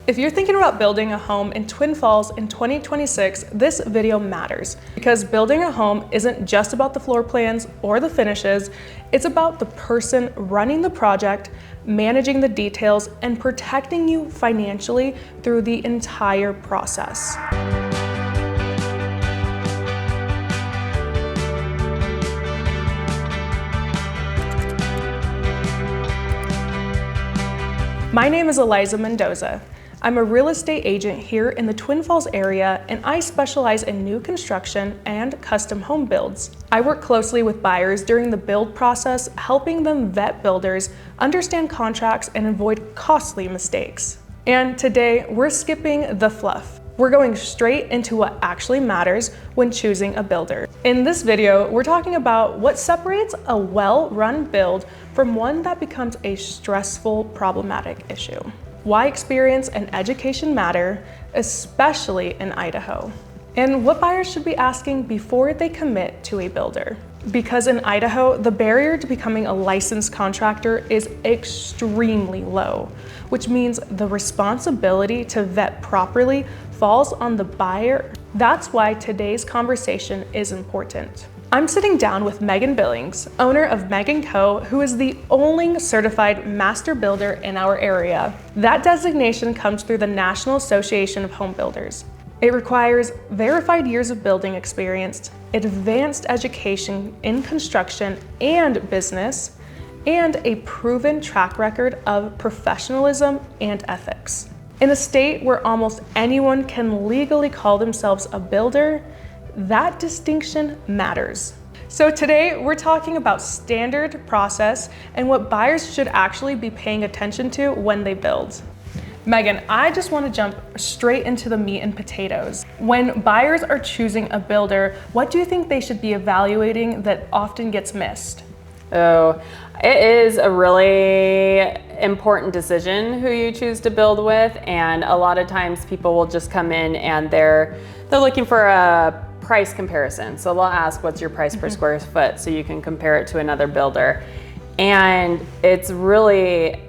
If you're thinking about building a home in Twin Falls in 2026, this video matters because building a home isn't just about the floor plans or the finishes, it's about the person running the project, managing the details, and protecting you financially through the entire process. My name is Eliza Mendoza. I'm a real estate agent here in the Twin Falls area, and I specialize in new construction and custom home builds. I work closely with buyers during the build process, helping them vet builders, understand contracts, and avoid costly mistakes. And today, we're skipping the fluff. We're going straight into what actually matters when choosing a builder. In this video, we're talking about what separates a well-run build from one that becomes a stressful, problematic issue. Why experience and education matter, especially in Idaho. And what buyers should be asking before they commit to a builder. Because in Idaho, the barrier to becoming a licensed contractor is extremely low, which means the responsibility to vet properly falls on the buyer. That's why today's conversation is important. I'm sitting down with Meg Billings, owner of Meg & Co., who is the only certified master builder in our area. That designation comes through the National Association of Home Builders. It requires verified years of building experience, advanced education in construction and business, and a proven track record of professionalism and ethics. In a state where almost anyone can legally call themselves a builder, that distinction matters. So today we're talking about standard process and what buyers should actually be paying attention to when they build. Megan, I just want to jump straight into the meat and potatoes. When buyers are choosing a builder, what do you think they should be evaluating that often gets missed? Oh, it is a really important decision who you choose to build with, and a lot of times people will just come in and they're looking for a price comparison. So they'll ask, what's your price per square foot, so you can compare it to another builder. And it's really,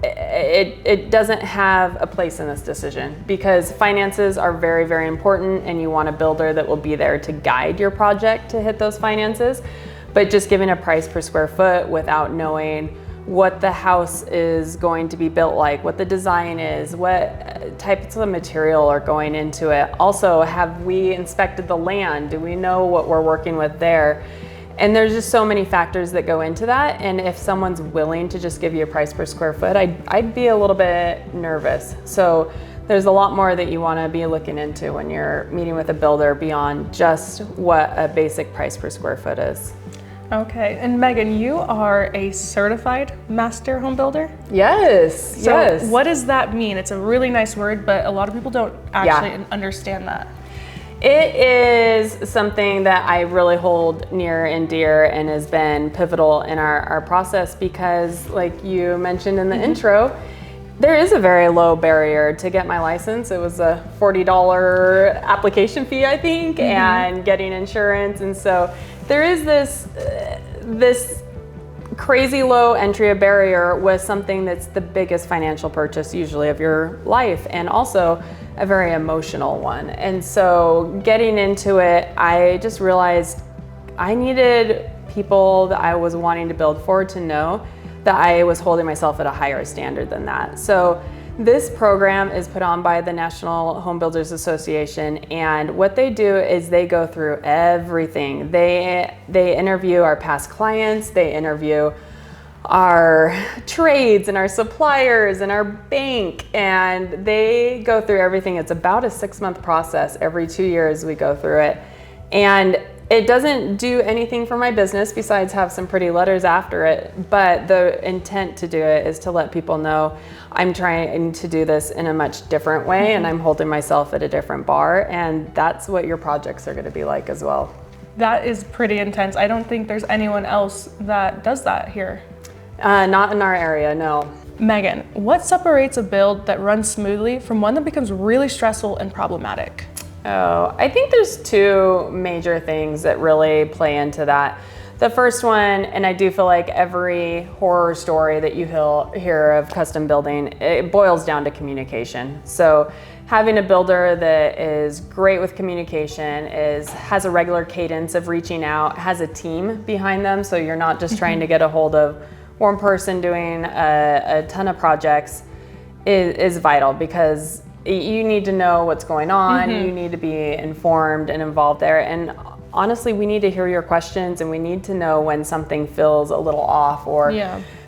it doesn't have a place in this decision because finances are very, very important, and you want a builder that will be there to guide your project to hit those finances. But just giving a price per square foot without knowing what the house is going to be built like, what the design is, what types of material are going into it. Also, have we inspected the land? Do we know what we're working with there? And there's just so many factors that go into that. And if someone's willing to just give you a price per square foot, I'd be a little bit nervous. So there's a lot more that you want to be looking into when you're meeting with a builder beyond just what a basic price per square foot is. Okay, and Megan, you are a certified master home builder? Yes, so yes. What does that mean? It's a really nice word, but a lot of people don't actually understand that. It is something that I really hold near and dear and has been pivotal in our process because, like you mentioned in the intro, there is a very low barrier to get my license. It was a $40 application fee, I think, and getting insurance. And so there is this crazy low entry barrier with something that's the biggest financial purchase usually of your life, and also a very emotional one. And so getting into it, I just realized I needed people that I was wanting to build for to know that I was holding myself at a higher standard than that. So this program is put on by the National Home Builders Association, and what they do is they go through everything. They interview our past clients, they interview our trades and our suppliers and our bank, and they go through everything. It's about a 6-month process. Every 2 years we go through it. And it doesn't do anything for my business besides have some pretty letters after it, but the intent to do it is to let people know I'm trying to do this in a much different way, and I'm holding myself at a different bar, and that's what your projects are going to be like as well. That is pretty intense. I don't think there's anyone else that does that here. Not in our area, no. Megan, what separates a build that runs smoothly from one that becomes really stressful and problematic? Oh, I think there's two major things that really play into that. The first one, and I do feel like every horror story that you hear of custom building, it boils down to communication. So having a builder that is great with communication, has a regular cadence of reaching out, has a team behind them, so you're not just trying to get a hold of one person doing a ton of projects, is vital, because you need to know what's going on, you need to be informed and involved there. And honestly, we need to hear your questions, and we need to know when something feels a little off, or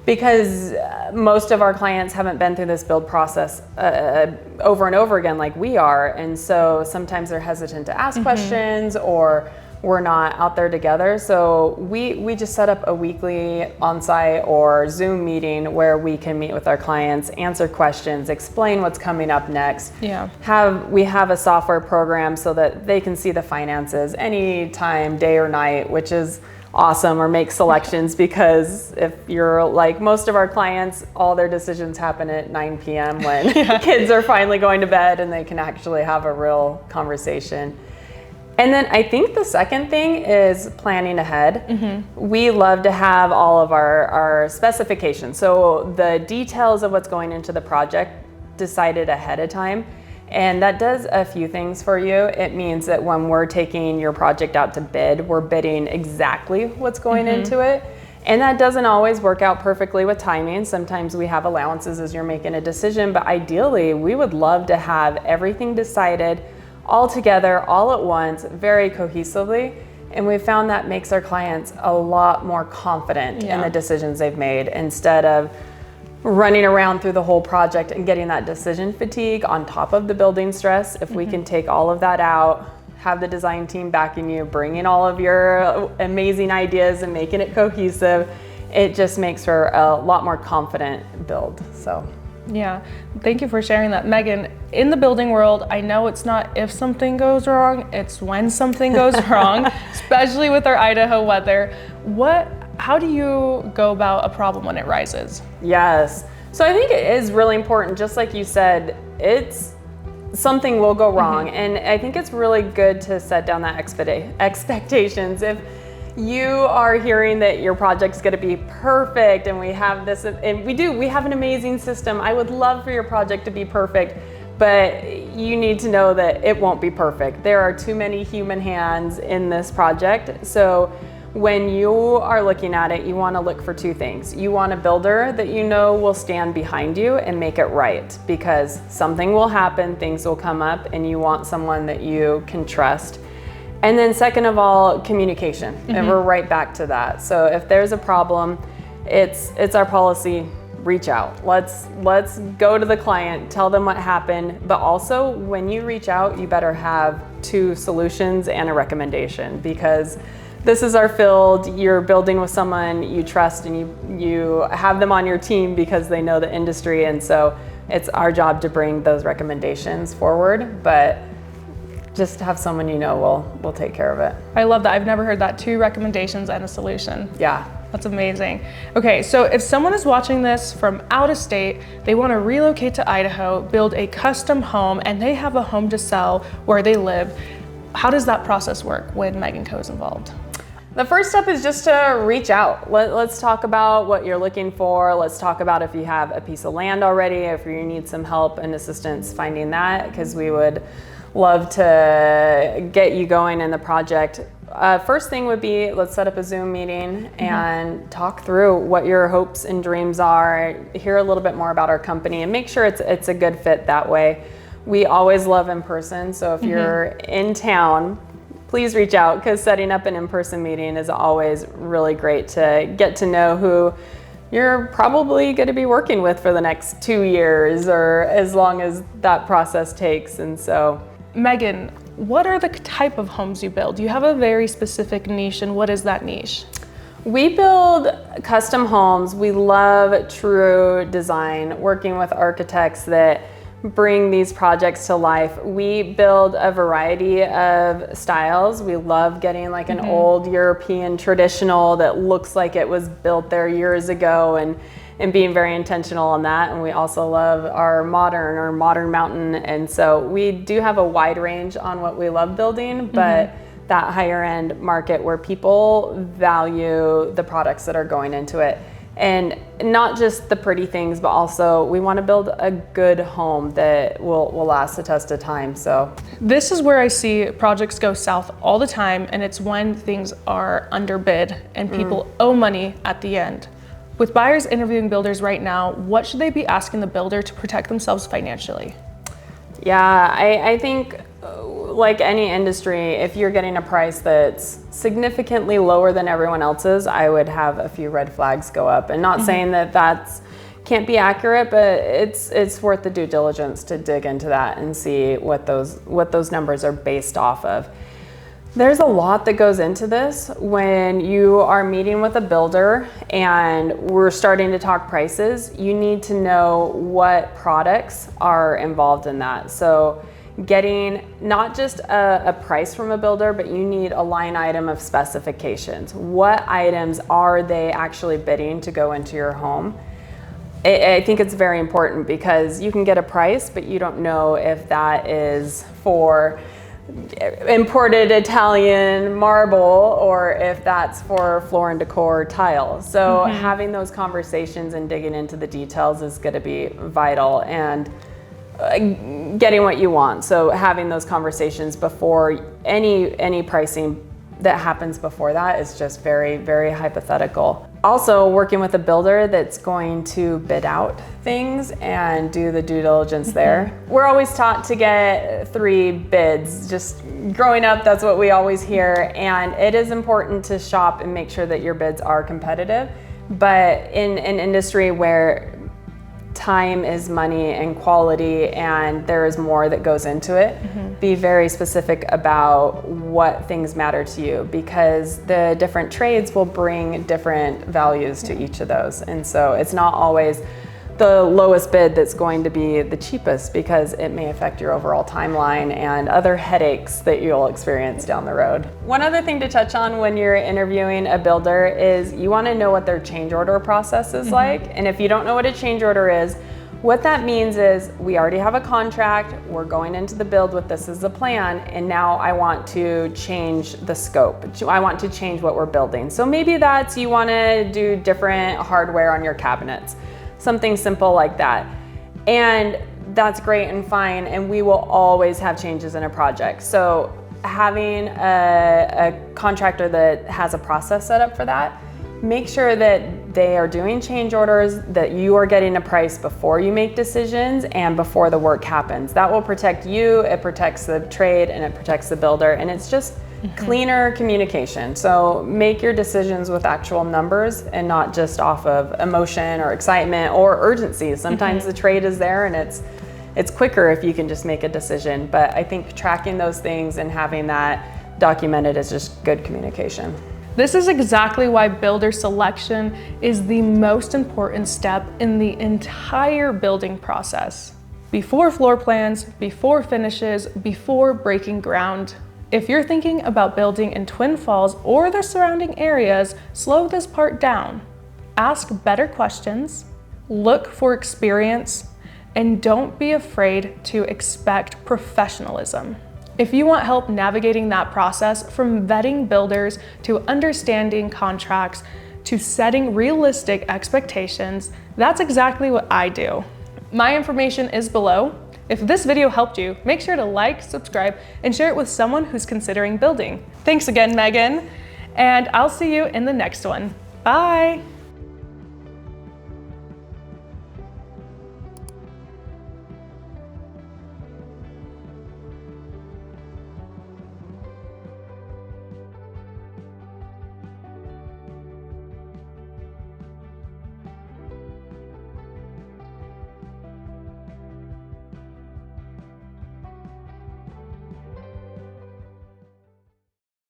because most of our clients haven't been through this build process over and over again like we are, and so sometimes they're hesitant to ask questions, or we're not out there together. So we just set up a weekly on-site or Zoom meeting where we can meet with our clients, answer questions, explain what's coming up next. We have a software program so that they can see the finances anytime, day or night, which is awesome, or make selections, because if you're like most of our clients, all their decisions happen at 9 p.m. when kids are finally going to bed, and they can actually have a real conversation. And then I think the second thing is planning ahead. We love to have all of our specifications, so the details of what's going into the project decided ahead of time. And that does a few things for you. It means that when we're taking your project out to bid, we're bidding exactly what's going into it. And that doesn't always work out perfectly with timing. Sometimes we have allowances as you're making a decision, but ideally we would love to have everything decided all together, all at once, very cohesively. And we found that makes our clients a lot more confident in the decisions they've made, instead of running around through the whole project and getting that decision fatigue on top of the building stress. If we can take all of that out, have the design team backing you, bringing all of your amazing ideas and making it cohesive, it just makes for a lot more confident build. So. Yeah, thank you for sharing that, Megan. In the building world, I know it's not if something goes wrong, it's when something goes wrong, especially with our Idaho weather. How do you go about a problem when it rises? Yes, so I think it is really important, just like you said, something will go wrong, and I think it's really good to set down that expectations. If you are hearing that your project's going to be perfect, and we have this, and we have an amazing system. I would love for your project to be perfect, but you need to know that it won't be perfect. There are too many human hands in this project. So when you are looking at it, you want to look for two things. You want a builder that you know will stand behind you and make it right, because something will happen, things will come up, and you want someone that you can trust. And then second of all, communication, and we're right back to that. So if there's a problem, it's our policy, reach out. Let's go to the client, tell them what happened, but also when you reach out, you better have two solutions and a recommendation, because this is our field. You're building with someone you trust, and you have them on your team because they know the industry, and so it's our job to bring those recommendations forward. But just have someone you know will take care of it. I love that. I've never heard that. Two recommendations and a solution. Yeah. That's amazing. Okay, so if someone is watching this from out of state, they want to relocate to Idaho, build a custom home, and they have a home to sell where they live, how does that process work when Meg & Co is involved? The first step is just to reach out. Let's talk about what you're looking for. Let's talk about if you have a piece of land already, if you need some help and assistance finding that, because we would love to get you going in the project. First thing would be, let's set up a Zoom meeting and talk through what your hopes and dreams are, hear a little bit more about our company, and make sure it's a good fit that way. We always love in person, so if you're in town, please reach out, because setting up an in-person meeting is always really great to get to know who you're probably going to be working with for the next 2 years, or as long as that process takes. And so, Megan, what are the type of homes you build? You have a very specific niche, and what is that niche? We build custom homes. We love true design, working with architects that bring these projects to life. We build a variety of styles. We love getting like an old European traditional that looks like it was built there years ago, and being very intentional on that. And we also love our modern mountain. And so we do have a wide range on what we love building, but that higher end market where people value the products that are going into it. And not just the pretty things, but also we want to build a good home that will last the test of time. So this is where I see projects go south all the time, and it's when things are underbid and people owe money at the end. With buyers interviewing builders right now, what should they be asking the builder to protect themselves financially? Yeah, I think like any industry, if you're getting a price that's significantly lower than everyone else's, I would have a few red flags go up. And not saying that that's can't be accurate, but it's worth the due diligence to dig into that and see what those numbers are based off of. There's a lot that goes into this when you are meeting with a builder and we're starting to talk prices. You need to know what products are involved in that. So getting not just a price from a builder, but you need a line item of specifications. What items are they actually bidding to go into your home? I think it's very important because you can get a price, but you don't know if that is for imported Italian marble or if that's for floor and decor tile. So having those conversations and digging into the details is going to be vital, and getting what you want. So having those conversations before any pricing that happens before that is just very, very hypothetical. Also, working with a builder that's going to bid out things and do the due diligence there. We're always taught to get 3 bids. Just growing up, that's what we always hear. And it is important to shop and make sure that your bids are competitive. But in an industry where time is money and quality and there is more that goes into it, be very specific about what things matter to you, because the different trades will bring different values to each of those. And so it's not always the lowest bid that's going to be the cheapest, because it may affect your overall timeline and other headaches that you'll experience down the road. One other thing to touch on when you're interviewing a builder is you want to know what their change order process is like. And if you don't know what a change order is, what that means is we already have a contract, we're going into the build with this as a plan, and now I want to change the scope. I want to change what we're building. So maybe that's you want to do different hardware on your cabinets. Something simple like that. And that's great and fine, and we will always have changes in a project. So having a contractor that has a process set up for that, make sure that they are doing change orders, that you are getting a price before you make decisions and before the work happens. That will protect you, it protects the trade, and it protects the builder, and it's just cleaner communication. So make your decisions with actual numbers and not just off of emotion or excitement or urgency. Sometimes the trade is there and it's quicker if you can just make a decision. But I think tracking those things and having that documented is just good communication. This is exactly why builder selection is the most important step in the entire building process. Before floor plans, before finishes, before breaking ground. If you're thinking about building in Twin Falls or the surrounding areas, slow this part down. Ask better questions, look for experience, and don't be afraid to expect professionalism. If you want help navigating that process, from vetting builders to understanding contracts to setting realistic expectations, that's exactly what I do. My information is below. If this video helped you, make sure to like, subscribe, and share it with someone who's considering building. Thanks again, Megan, and I'll see you in the next one. Bye.